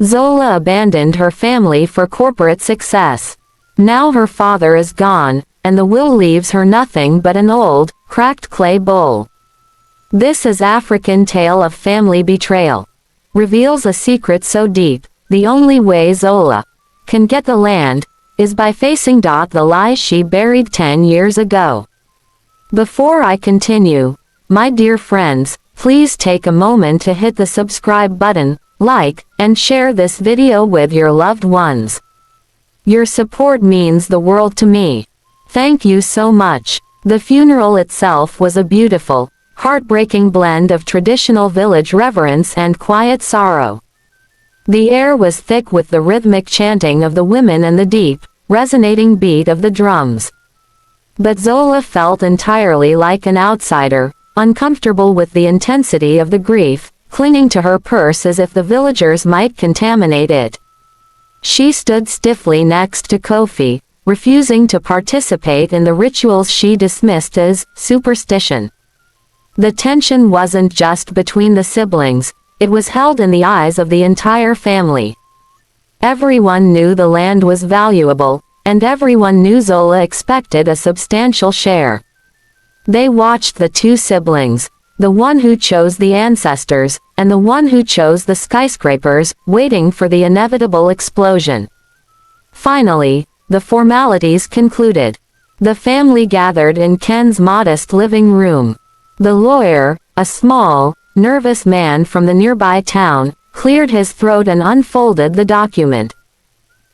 Zola abandoned her family for corporate success. Now her father is gone, and the will leaves her nothing but an old, cracked clay bowl. This is African tale of family betrayal. Reveals a secret so deep, the only way Zola can get the land, is by facing the lies she buried 10 years ago. Before I continue, my dear friends, please take a moment to hit the subscribe button, like, and share this video with your loved ones. Your support means the world to me. Thank you so much. The funeral itself was a beautiful, heartbreaking blend of traditional village reverence and quiet sorrow. The air was thick with the rhythmic chanting of the women and the deep, resonating beat of the drums. But Zola felt entirely like an outsider, uncomfortable with the intensity of the grief, clinging to her purse as if the villagers might contaminate it. She stood stiffly next to Kofi, refusing to participate in the rituals she dismissed as superstition. The tension wasn't just between the siblings, it was held in the eyes of the entire family. Everyone knew the land was valuable, and everyone knew Zola expected a substantial share. They watched the two siblings, the one who chose the ancestors, and the one who chose the skyscrapers, waiting for the inevitable explosion. Finally, the formalities concluded. The family gathered in Ken's modest living room. The lawyer, a small, nervous man from the nearby town, cleared his throat and unfolded the document.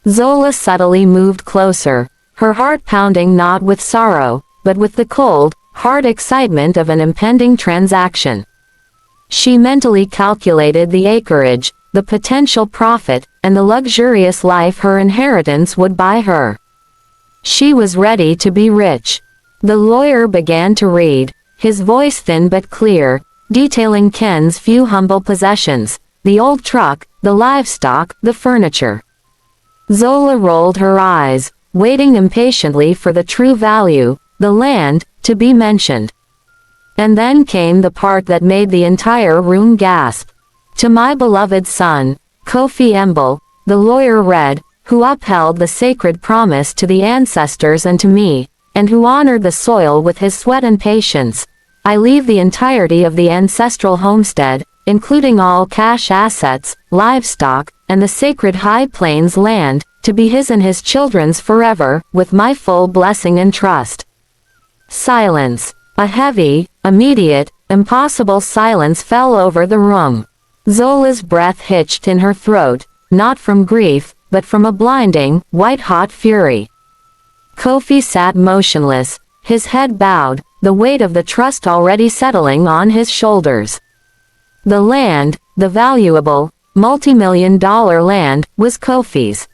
Zola subtly moved closer, her heart pounding not with sorrow, but with the cold, hard excitement of an impending transaction. She mentally calculated the acreage, the potential profit, and the luxurious life her inheritance would buy her. She was ready to be rich. The lawyer began to read, his voice thin but clear, detailing Ken's few humble possessions, the old truck, the livestock, the furniture. Zola rolled her eyes, waiting impatiently for the true value, the land, to be mentioned. And then came the part that made the entire room gasp. To my beloved son, Kofi Embel, the lawyer read, who upheld the sacred promise to the ancestors and to me, and who honored the soil with his sweat and patience, I leave the entirety of the ancestral homestead, including all cash assets, livestock, and the sacred High Plains land, to be his and his children's forever, with my full blessing and trust. Silence. A heavy, immediate, impossible silence fell over the room. Zola's breath hitched in her throat, not from grief, but from a blinding, white-hot fury. Kofi sat motionless, his head bowed, the weight of the trust already settling on his shoulders. The land, the valuable, multi-million-dollar land, was Kofi's.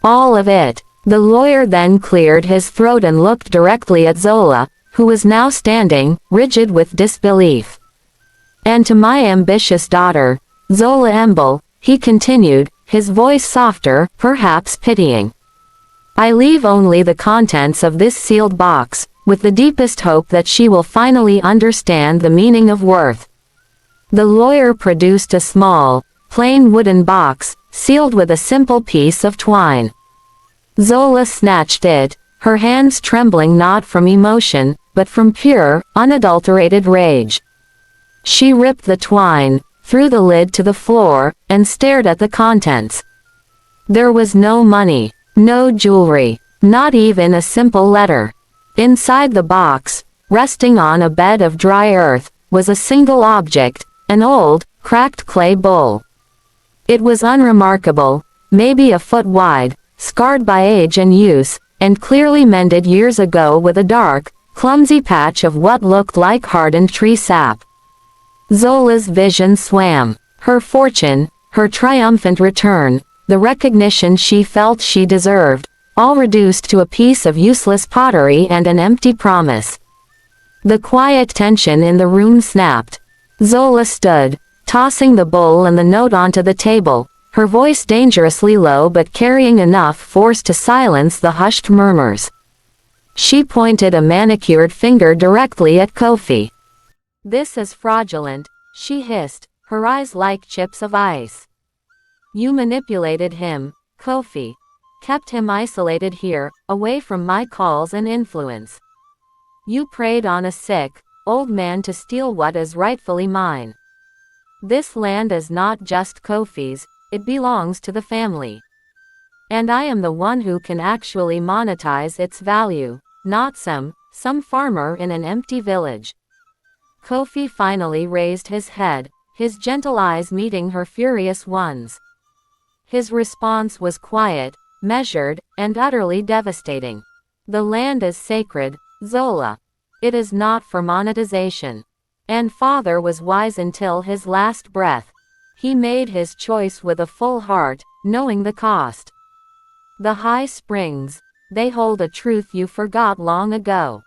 All of it. The lawyer then cleared his throat and looked directly at Zola, who was now standing, rigid with disbelief. And to my ambitious daughter, Zola Embel, he continued, his voice softer, perhaps pitying. I leave only the contents of this sealed box, with the deepest hope that she will finally understand the meaning of worth. The lawyer produced a small, plain wooden box, sealed with a simple piece of twine. Zola snatched it, her hands trembling not from emotion, but from pure, unadulterated rage. She ripped the twine, threw the lid to the floor, and stared at the contents. There was no money, no jewelry, not even a simple letter. Inside the box, resting on a bed of dry earth, was a single object, an old, cracked clay bowl. It was unremarkable, maybe a foot wide, scarred by age and use, and clearly mended years ago with a dark, clumsy patch of what looked like hardened tree sap. Zola's vision swam. Her fortune, her triumphant return, the recognition she felt she deserved, all reduced to a piece of useless pottery and an empty promise. The quiet tension in the room snapped. Zola stood, tossing the bowl and the note onto the table, her voice dangerously low but carrying enough force to silence the hushed murmurs. She pointed a manicured finger directly at Kofi. "This is fraudulent," she hissed, her eyes like chips of ice. You manipulated him, Kofi. Kept him isolated here, away from my calls and influence. You preyed on a sick, old man to steal what is rightfully mine. This land is not just Kofi's, it belongs to the family. And I am the one who can actually monetize its value, not some farmer in an empty village. Kofi finally raised his head, his gentle eyes meeting her furious ones. His response was quiet, measured, and utterly devastating. The land is sacred, Zola. It is not for monetization. And father was wise until his last breath. He made his choice with a full heart, knowing the cost. The high springs, they hold a truth you forgot long ago.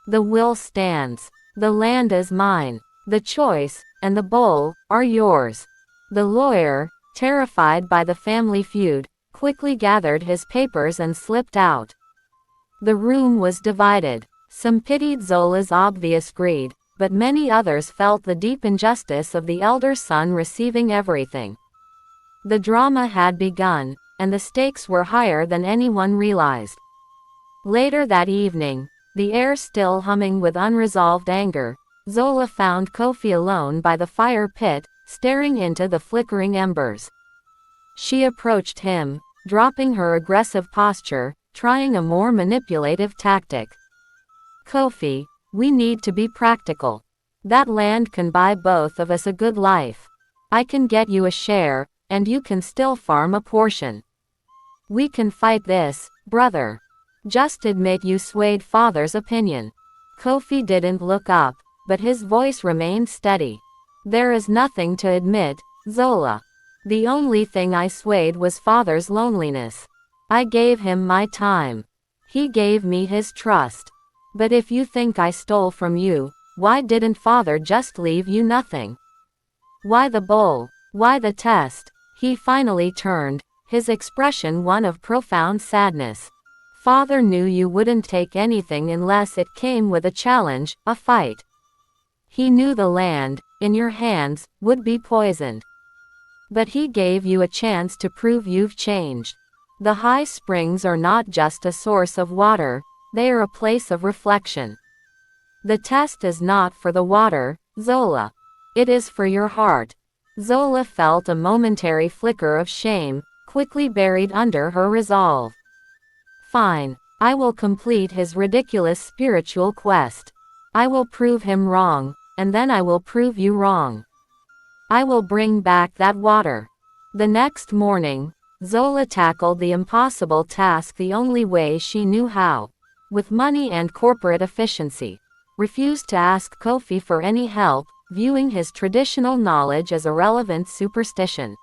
The will stands. The land is mine. The choice, and the bowl, are yours. The lawyer, terrified by the family feud, quickly gathered his papers and slipped out. The room was divided. Some pitied Zola's obvious greed, but many others felt the deep injustice of the elder son receiving everything. The drama had begun, and the stakes were higher than anyone realized. Later that evening, the air still humming with unresolved anger, Zola found Kofi alone by the fire pit, staring into the flickering embers. She approached him, dropping her aggressive posture, trying a more manipulative tactic. Kofi, we need to be practical. That land can buy both of us a good life. I can get you a share, and you can still farm a portion. We can fight this, brother. Just admit you swayed father's opinion. Kofi didn't look up, but his voice remained steady. There is nothing to admit, Zola. The only thing I swayed was father's loneliness. I gave him my time. He gave me his trust. But if you think I stole from you, why didn't father just leave you nothing? Why the bowl? Why the test? He finally turned, his expression one of profound sadness. Father knew you wouldn't take anything unless it came with a challenge, a fight. He knew the land, in your hands, would be poisoned. But he gave you a chance to prove you've changed. The high springs are not just a source of water, they are a place of reflection. The test is not for the water, Zola. It is for your heart. Zola felt a momentary flicker of shame, quickly buried under her resolve. Fine. I will complete his ridiculous spiritual quest. I will prove him wrong, and then I will prove you wrong. I will bring back that water. The next morning, Zola tackled the impossible task the only way she knew how. With money and corporate efficiency. Refused to ask Kofi for any help, viewing his traditional knowledge as irrelevant superstition.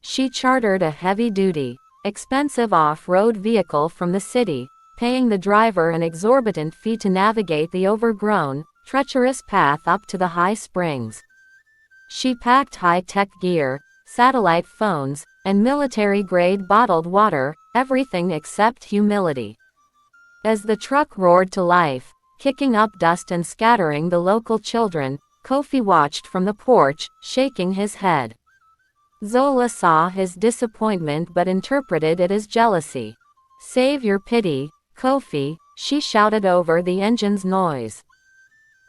She chartered a heavy-duty, expensive off-road vehicle from the city, paying the driver an exorbitant fee to navigate the overgrown, treacherous path up to the high springs. She packed high-tech gear, satellite phones, and military-grade bottled water, everything except humility. As the truck roared to life, kicking up dust and scattering the local children, Kofi watched from the porch, shaking his head. Zola saw his disappointment but interpreted it as jealousy. Save your pity, Kofi, she shouted over the engine's noise.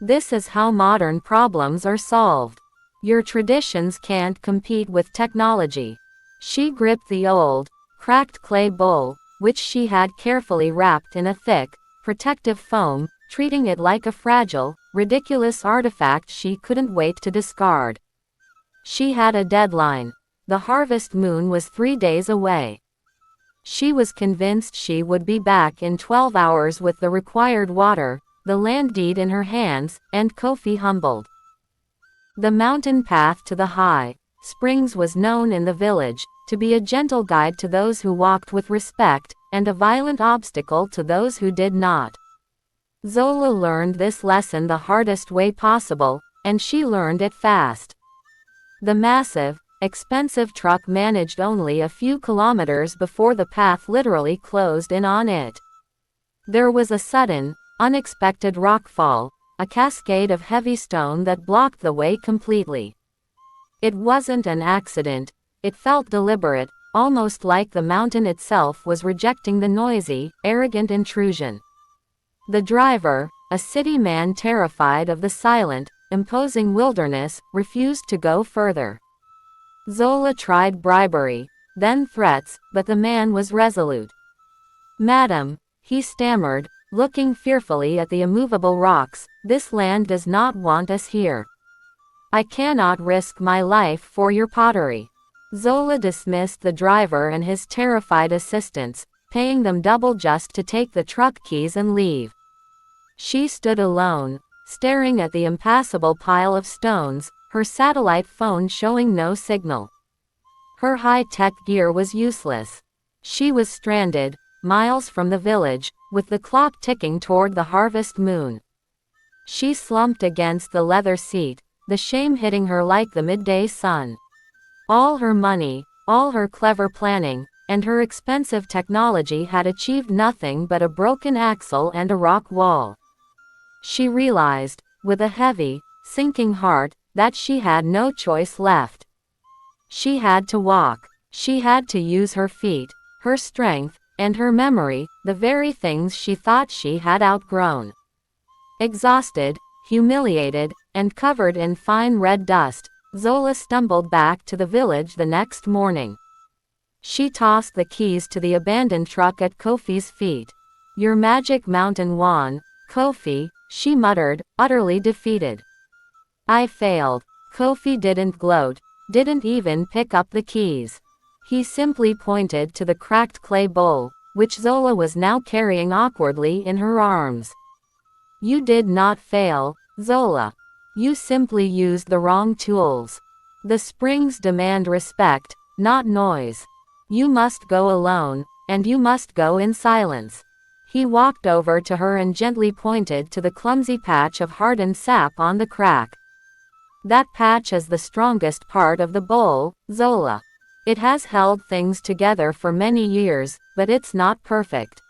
This is how modern problems are solved. Your traditions can't compete with technology. She gripped the old, cracked clay bowl, which she had carefully wrapped in a thick, protective foam, treating it like a fragile, ridiculous artifact she couldn't wait to discard. She had a deadline. The harvest moon was 3 days away. She was convinced she would be back in 12 hours with the required water, the land deed in her hands, and Kofi humbled. The mountain path to the high springs was known in the village to be a gentle guide to those who walked with respect, and a violent obstacle to those who did not. Zola learned this lesson the hardest way possible, and she learned it fast. The massive, expensive truck managed only a few kilometers before the path literally closed in on it. There was a sudden, unexpected rockfall, a cascade of heavy stone that blocked the way completely. It wasn't an accident, It felt deliberate, almost like the mountain itself was rejecting the noisy, arrogant intrusion. The driver, a city man terrified of the silent, imposing wilderness, refused to go further. Zola tried bribery, then threats, but the man was resolute. "Madam," he stammered, looking fearfully at the immovable rocks, "this land does not want us here. I cannot risk my life for your pottery." Zola dismissed the driver and his terrified assistants, paying them double just to take the truck keys and leave. She stood alone, staring at the impassable pile of stones, her satellite phone showing no signal. Her high-tech gear was useless. She was stranded, miles from the village, with the clock ticking toward the harvest moon. She slumped against the leather seat, the shame hitting her like the midday sun. All her money, all her clever planning, and her expensive technology had achieved nothing but a broken axle and a rock wall. She realized, with a heavy, sinking heart, that she had no choice left. She had to walk. She had to use her feet, her strength, and her memory, the very things she thought she had outgrown. Exhausted, humiliated, and covered in fine red dust, Zola stumbled back to the village the next morning. She tossed the keys to the abandoned truck at Kofi's feet. "Your magic mountain won, Kofi," she muttered, utterly defeated. "I failed." Kofi didn't gloat, didn't even pick up the keys. He simply pointed to the cracked clay bowl, which Zola was now carrying awkwardly in her arms. "You did not fail, Zola. You simply used the wrong tools. The springs demand respect, not noise. You must go alone, and you must go in silence." He walked over to her and gently pointed to the clumsy patch of hardened sap on the crack. "That patch is the strongest part of the bowl, Zola. It has held things together for many years, but it's not perfect.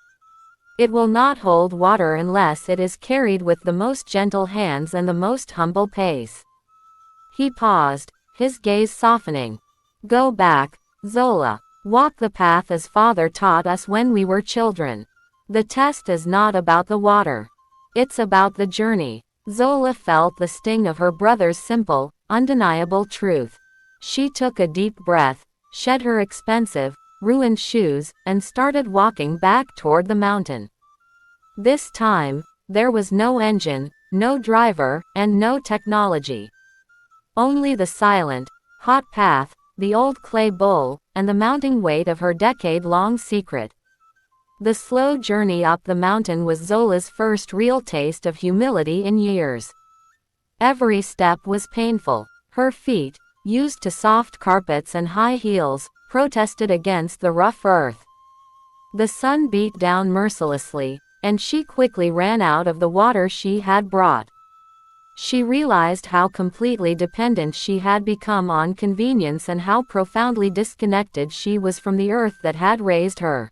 It will not hold water unless it is carried with the most gentle hands and the most humble pace." He paused, his gaze softening. "Go back, Zola. Walk the path as Father taught us when we were children. The test is not about the water. It's about the journey." Zola felt the sting of her brother's simple, undeniable truth. She took a deep breath, shed her expensive, ruined shoes, and started walking back toward the mountain. This time, there was no engine, no driver, and no technology. Only the silent, hot path, the old clay bowl, and the mounting weight of her decade-long secret. The slow journey up the mountain was Zola's first real taste of humility in years. Every step was painful. Her feet, used to soft carpets and high heels, protested against the rough earth. The sun beat down mercilessly, and she quickly ran out of the water she had brought. She realized how completely dependent she had become on convenience and how profoundly disconnected she was from the earth that had raised her.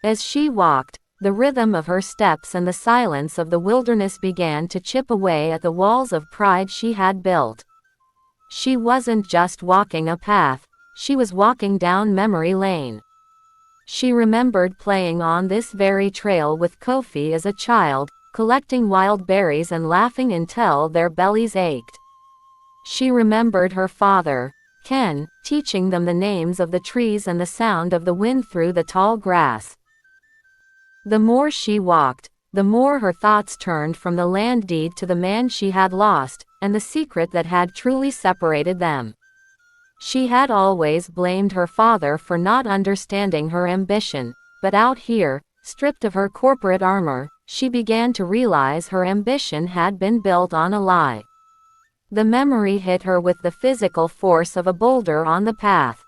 As she walked, the rhythm of her steps and the silence of the wilderness began to chip away at the walls of pride she had built. She wasn't just walking a path, she was walking down memory lane. She remembered playing on this very trail with Kofi as a child, collecting wild berries and laughing until their bellies ached. She remembered her father, Ken, teaching them the names of the trees and the sound of the wind through the tall grass. The more she walked, the more her thoughts turned from the land deed to the man she had lost, and the secret that had truly separated them. She had always blamed her father for not understanding her ambition, but out here, stripped of her corporate armor, she began to realize her ambition had been built on a lie. The memory hit her with the physical force of a boulder on the path.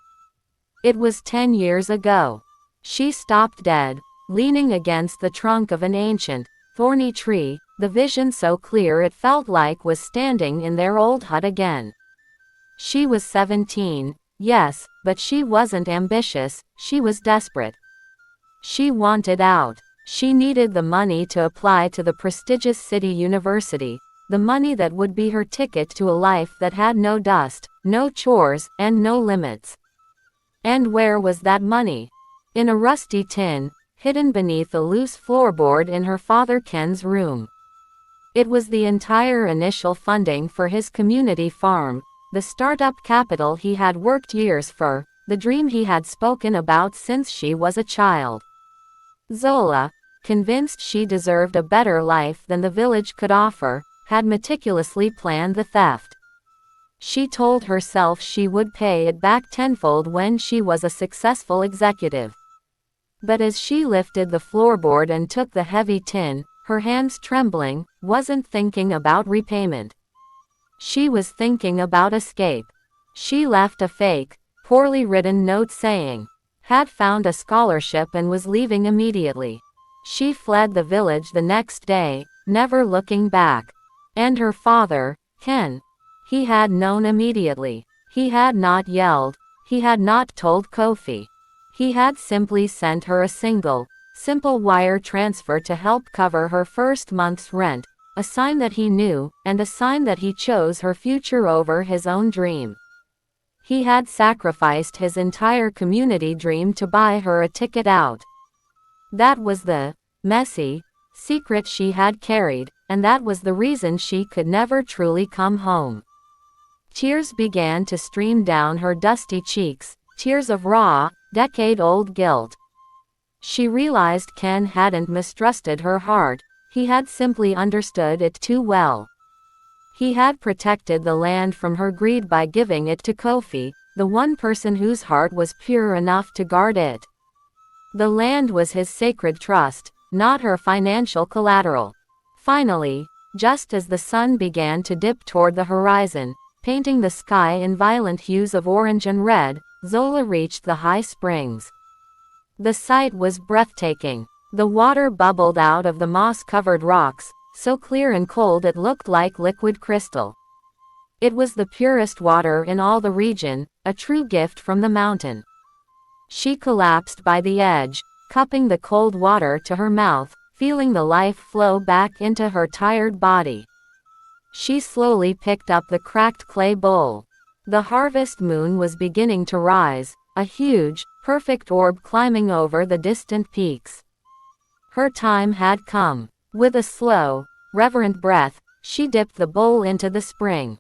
It was 10 years ago. She stopped dead, leaning against the trunk of an ancient, thorny tree, the vision so clear it felt like was standing in their old hut again. She was 17, yes, but she wasn't ambitious, she was desperate. She wanted out. She needed the money to apply to the prestigious city university, the money that would be her ticket to a life that had no dust, no chores, and no limits. And where was that money? In a rusty tin, hidden beneath a loose floorboard in her father Ken's room. It was the entire initial funding for his community farm, the startup capital he had worked years for, the dream he had spoken about since she was a child. Zola, convinced she deserved a better life than the village could offer, had meticulously planned the theft. She told herself she would pay it back tenfold when she was a successful executive. But as she lifted the floorboard and took the heavy tin, her hands trembling, wasn't thinking about repayment. She was thinking about escape. She left a fake, poorly written note saying, had found a scholarship and was leaving immediately. She fled the village the next day, never looking back. And her father, Ken, he had known immediately. He had not yelled. He had not told Kofi. He had simply sent her a simple wire transfer to help cover her first month's rent, a sign that he knew, and a sign that he chose her future over his own dream. He had sacrificed his entire community dream to buy her a ticket out. That was the messy secret she had carried, and that was the reason she could never truly come home. Tears began to stream down her dusty cheeks, tears of raw, decade-old guilt. She realized Ken hadn't mistrusted her heart, he had simply understood it too well. He had protected the land from her greed by giving it to Kofi, the one person whose heart was pure enough to guard it. The land was his sacred trust, not her financial collateral. Finally, just as the sun began to dip toward the horizon, painting the sky in violent hues of orange and red, Zola reached the high springs. The sight was breathtaking. The water bubbled out of the moss-covered rocks, so clear and cold it looked like liquid crystal. It was the purest water in all the region, a true gift from the mountain. She collapsed by the edge, cupping the cold water to her mouth, feeling the life flow back into her tired body. She slowly picked up the cracked clay bowl. The harvest moon was beginning to rise, a huge, perfect orb climbing over the distant peaks. Her time had come. With a slow, reverent breath, she dipped the bowl into the spring.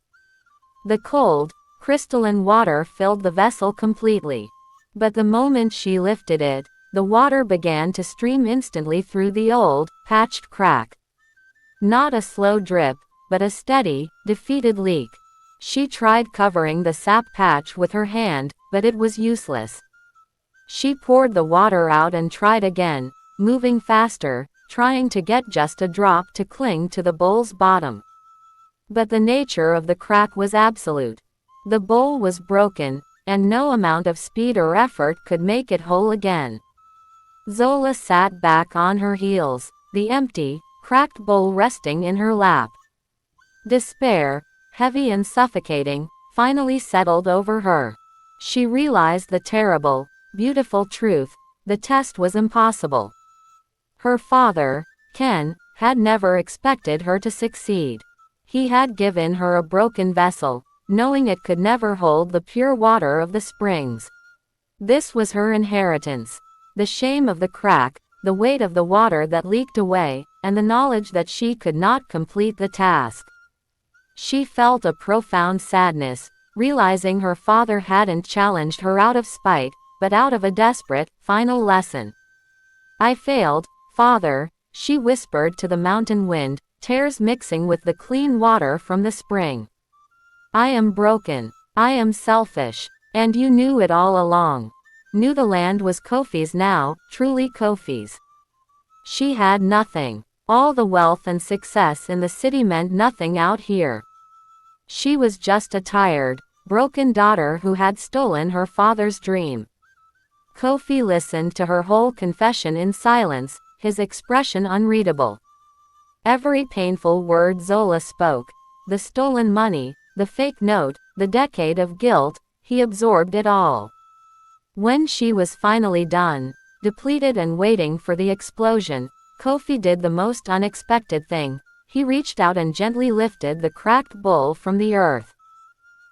The cold, crystalline water filled the vessel completely. But the moment she lifted it, the water began to stream instantly through the old, patched crack. Not a slow drip, but a steady, defeated leak. She tried covering the sap patch with her hand, but it was useless. She poured the water out and tried again, moving faster, trying to get just a drop to cling to the bowl's bottom. But the nature of the crack was absolute. The bowl was broken, and no amount of speed or effort could make it whole again. Zola sat back on her heels, the empty, cracked bowl resting in her lap. Despair, heavy and suffocating, finally settled over her. She realized the terrible, beautiful truth: the test was impossible. Her father, Ken, had never expected her to succeed. He had given her a broken vessel, knowing it could never hold the pure water of the springs. This was her inheritance. The shame of the crack, the weight of the water that leaked away, and the knowledge that she could not complete the task. She felt a profound sadness, realizing her father hadn't challenged her out of spite, but out of a desperate, final lesson. "I failed, Father," she whispered to the mountain wind, tears mixing with the clean water from the spring. "I am broken. I am selfish. And you knew it all along. Knew the land was Kofi's now, truly Kofi's. She had nothing. All the wealth and success in the city meant nothing out here. She was just a tired, broken daughter who had stolen her father's dream." Kofi listened to her whole confession in silence, his expression unreadable. Every painful word Zola spoke, the stolen money, the fake note, the decade of guilt, he absorbed it all. When she was finally done, depleted and waiting for the explosion, Kofi did the most unexpected thing. He reached out and gently lifted the cracked bowl from the earth.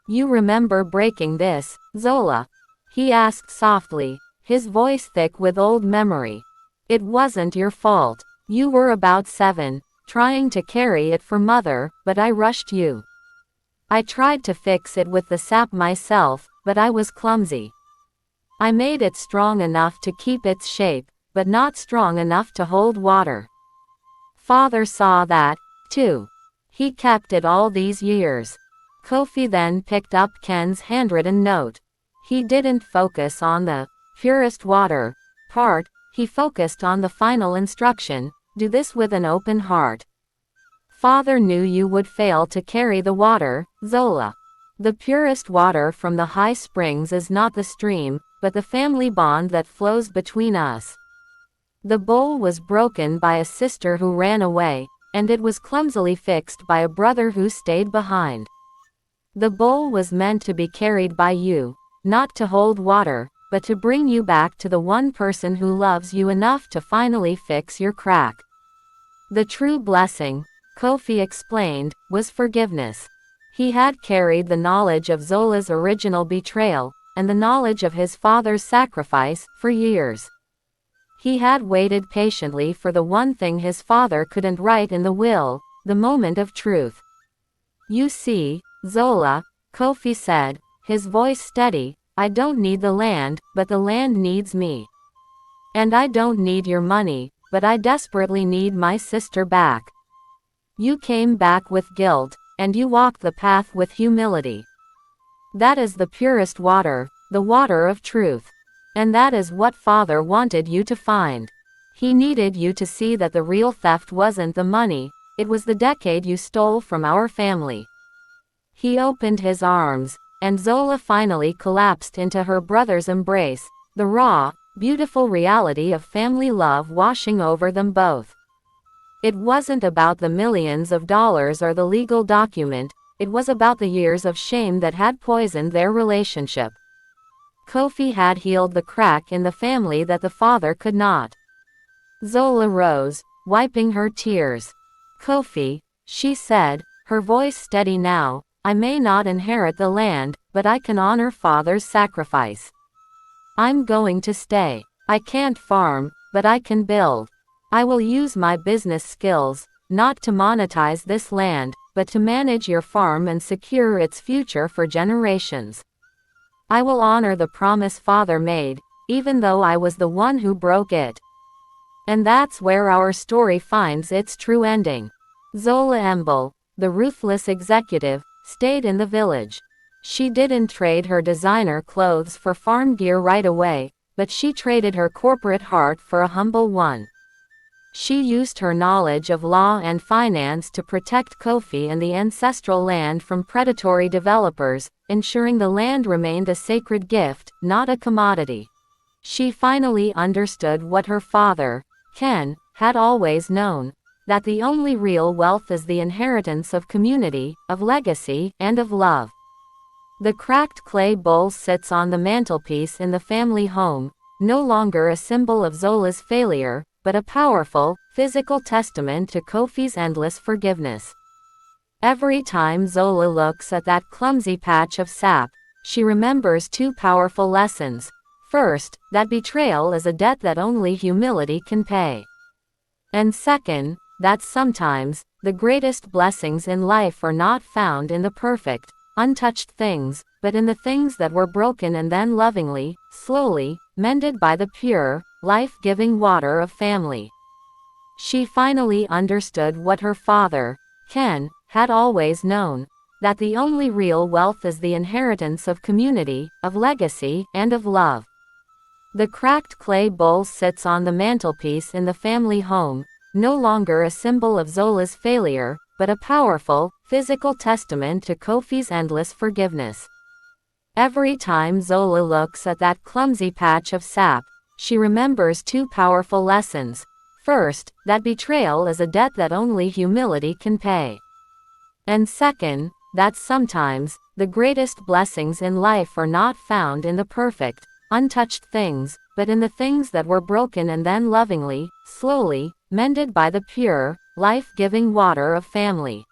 "You remember breaking this, Zola?" He asked softly, his voice thick with old memory. It wasn't your fault. You were about 7, trying to carry it for mother, but I rushed you. I tried to fix it with the sap myself, but I was clumsy. I made it strong enough to keep its shape, but not strong enough to hold water. Father saw that, too. He kept it all these years. Kofi then picked up Ken's handwritten note. He didn't focus on the purest water part, he focused on the final instruction, do this with an open heart. Father knew you would fail to carry the water, Zola. The purest water from the high springs is not the stream, but the family bond that flows between us. The bowl was broken by a sister who ran away, and it was clumsily fixed by a brother who stayed behind. The bowl was meant to be carried by you, not to hold water, but to bring you back to the one person who loves you enough to finally fix your crack. The true blessing, Kofi explained, was forgiveness. He had carried the knowledge of Zola's original betrayal, and the knowledge of his father's sacrifice, for years. He had waited patiently for the one thing his father couldn't write in the will, the moment of truth. You see, Zola, Kofi said, his voice steady, I don't need the land, but the land needs me. And I don't need your money, but I desperately need my sister back. You came back with guilt, and you walked the path with humility. That is the purest water, the water of truth. And that is what Father wanted you to find. He needed you to see that the real theft wasn't the money, it was the decade you stole from our family. He opened his arms, and Zola finally collapsed into her brother's embrace, the raw, beautiful reality of family love washing over them both. It wasn't about the millions of dollars or the legal document, it was about the years of shame that had poisoned their relationship. Kofi had healed the crack in the family that the father could not. Zola rose, wiping her tears. Kofi, she said, her voice steady now, I may not inherit the land, but I can honor Father's sacrifice. I'm going to stay. I can't farm, but I can build. I will use my business skills, not to monetize this land, but to manage your farm and secure its future for generations. I will honor the promise Father made, even though I was the one who broke it. And that's where our story finds its true ending. Zola Embel, the ruthless executive, stayed in the village. She didn't trade her designer clothes for farm gear right away, but she traded her corporate heart for a humble one. She used her knowledge of law and finance to protect Kofi and the ancestral land from predatory developers, ensuring the land remained a sacred gift, not a commodity. She finally understood what her father, Ken, had always known, that the only real wealth is the inheritance of community, of legacy, and of love. The cracked clay bowl sits on the mantelpiece in the family home, no longer a symbol of Zola's failure, but a powerful, physical testament to Kofi's endless forgiveness. Every time Zola looks at that clumsy patch of sap, she remembers two powerful lessons. First, that betrayal is a debt that only humility can pay. And second, that sometimes, the greatest blessings in life are not found in the perfect, untouched things, but in the things that were broken and then lovingly, slowly, mended by the pure, life-giving water of family. She finally understood what her father, Ken, had always known, that the only real wealth is the inheritance of community, of legacy, and of love. The cracked clay bowl sits on the mantelpiece in the family home, no longer a symbol of Zola's failure, but a powerful, physical testament to Kofi's endless forgiveness. Every time Zola looks at that clumsy patch of sap, she remembers two powerful lessons. First, that betrayal is a debt that only humility can pay. And second, that sometimes, the greatest blessings in life are not found in the perfect, untouched things, but in the things that were broken and then lovingly, slowly, mended by the pure, life-giving water of family.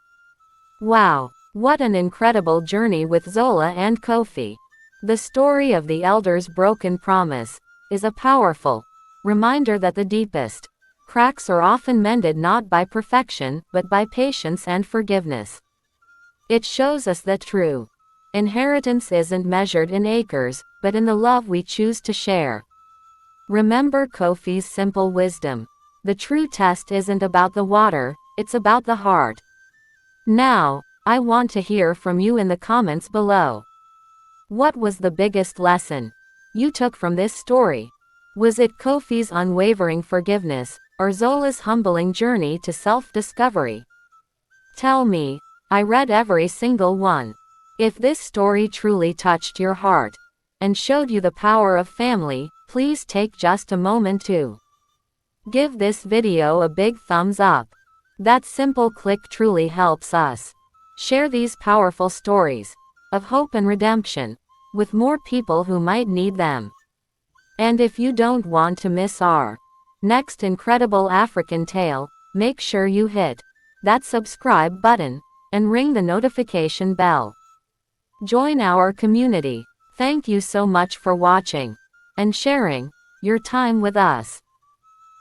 Wow! What an incredible journey with Zola and Kofi. The story of the elder's broken promise is a powerful reminder that the deepest cracks are often mended not by perfection, but by patience and forgiveness. It shows us that true inheritance isn't measured in acres, but in the love we choose to share. Remember Kofi's simple wisdom. The true test isn't about the water, it's about the heart. Now, I want to hear from you in the comments below. What was the biggest lesson you took from this story? Was it Kofi's unwavering forgiveness, or Zola's humbling journey to self-discovery? Tell me. I read every single one. If this story truly touched your heart and showed you the power of family, please take just a moment to give this video a big thumbs up. That simple click truly helps us share these powerful stories of hope and redemption with more people who might need them. And if you don't want to miss our next incredible African tale, make sure you hit that subscribe button and ring the notification bell. Join our community. Thank you so much for watching and sharing your time with us.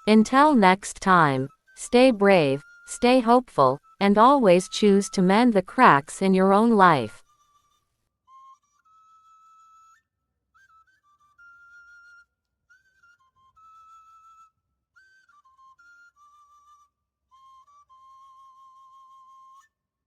Until next time, stay brave, stay hopeful, and always choose to mend the cracks in your own life.